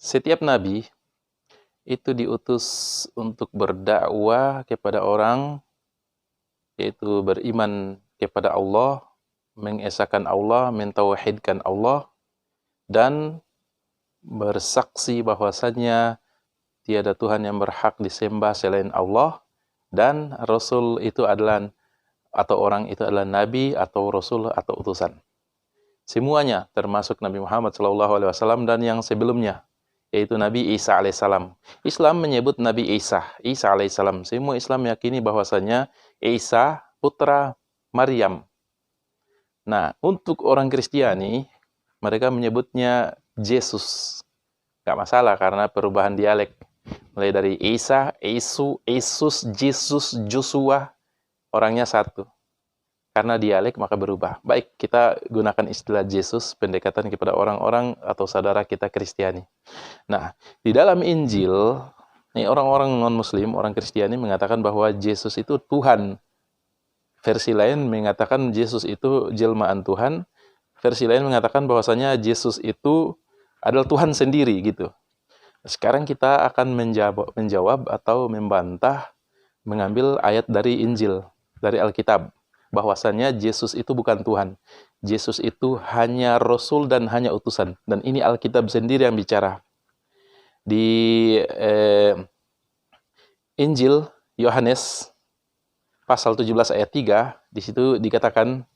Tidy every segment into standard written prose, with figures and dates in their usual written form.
Setiap nabi itu diutus untuk berdakwah kepada orang, yaitu beriman kepada Allah, mengesahkan Allah, mentauhidkan Allah, dan bersaksi bahwasannya tiada Tuhan yang berhak disembah selain Allah, dan Rasul itu adalah, atau orang itu adalah Nabi atau Rasul atau utusan. Semuanya termasuk Nabi Muhammad SAW dan yang sebelumnya, yaitu Nabi Isa alaihissalam. Islam menyebut Nabi Isa alaihissalam. Semua Islam meyakini bahwasanya Isa putra Maryam. Nah, untuk orang Kristiani, mereka menyebutnya Yesus. Gak masalah karena perubahan dialek. Mulai dari Isa, Yesus, Joshua, orangnya satu. Karena dialek maka berubah. Baik, kita gunakan istilah Yesus, pendekatan kepada orang-orang atau saudara kita Kristiani. Nah, di dalam Injil, orang-orang non-Muslim, orang Kristiani mengatakan bahwa Yesus itu Tuhan. Versi lain mengatakan Yesus itu jelmaan Tuhan. Versi lain mengatakan bahwasanya Yesus itu adalah Tuhan sendiri gitu. Sekarang kita akan menjawab atau membantah, mengambil ayat dari Injil, dari Alkitab. Bahwasanya Yesus itu bukan Tuhan. Yesus itu hanya Rasul dan hanya utusan. Dan ini Alkitab sendiri yang bicara. Di Injil Yohanes pasal 17 ayat 3, di situ dikatakan,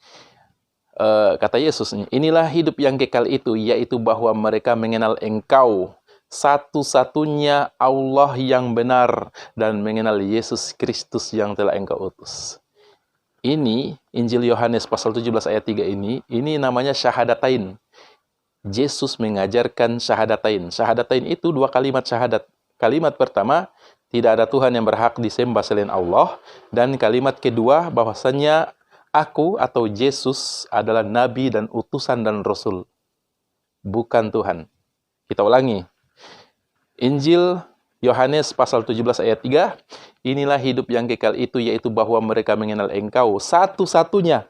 kata Yesus, inilah hidup yang kekal itu, yaitu bahwa mereka mengenal Engkau, satu-satunya Allah yang benar, dan mengenal Yesus Kristus yang telah Engkau utus. Ini, Injil Yohanes pasal 17 ayat 3 ini namanya syahadatain. Yesus mengajarkan syahadatain. Syahadatain itu dua kalimat syahadat. Kalimat pertama, tidak ada Tuhan yang berhak disembah selain Allah. Dan kalimat kedua, bahwasannya aku atau Yesus adalah Nabi dan utusan dan Rasul. Bukan Tuhan. Kita ulangi. Injil Yohanes pasal 17 ayat 3, inilah hidup yang kekal itu, yaitu bahwa mereka mengenal Engkau, satu-satunya,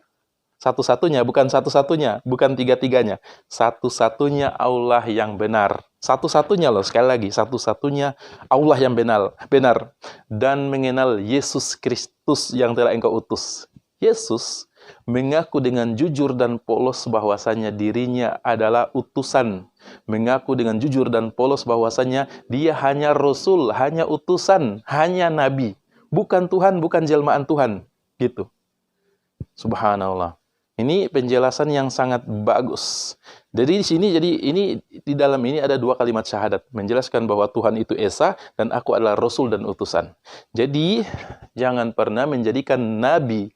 bukan satu-satunya, bukan tiga-tiganya, satu-satunya Allah yang benar, satu-satunya loh, sekali lagi, satu-satunya Allah yang benar, dan mengenal Yesus Kristus yang telah Engkau utus. Yesus mengaku dengan jujur dan polos bahwasanya dirinya adalah utusan. Mengaku dengan jujur dan polos bahwasanya dia hanya Rasul, hanya utusan, hanya Nabi. Bukan Tuhan, bukan jelmaan Tuhan. Gitu. Subhanallah. Ini penjelasan yang sangat bagus. Jadi di dalam ini ada dua kalimat syahadat. Menjelaskan bahwa Tuhan itu Esa dan aku adalah Rasul dan utusan. Jadi, jangan pernah menjadikan Nabi,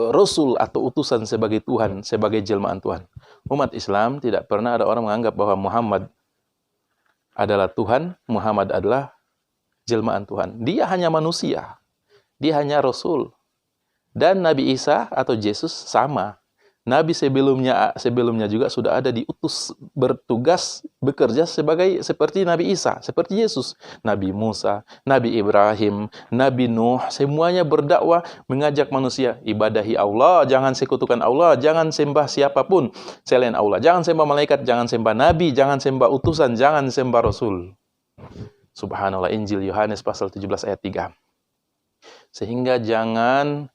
Rasul atau utusan sebagai Tuhan, sebagai jelmaan Tuhan. Umat Islam tidak pernah ada orang menganggap bahwa Muhammad adalah Tuhan, Muhammad adalah jelmaan Tuhan. Dia hanya manusia, dia hanya Rasul. Dan Nabi Isa atau Yesus sama. Nabi sebelumnya juga sudah ada diutus, bertugas, bekerja seperti Nabi Isa, seperti Yesus. Nabi Musa, Nabi Ibrahim, Nabi Nuh, semuanya berdakwah, mengajak manusia, ibadahi Allah, jangan sekutukan Allah, jangan sembah siapapun selain Allah. Jangan sembah malaikat, jangan sembah Nabi, jangan sembah utusan, jangan sembah Rasul. Subhanallah, Injil Yohanes pasal 17 ayat 3. Sehingga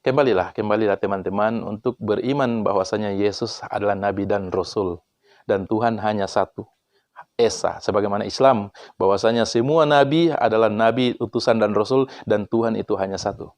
kembalilah teman-teman untuk beriman bahwasanya Yesus adalah Nabi dan Rasul. Dan Tuhan hanya satu, Esa. Sebagaimana Islam, bahwasanya semua Nabi adalah Nabi, utusan dan Rasul, dan Tuhan itu hanya satu.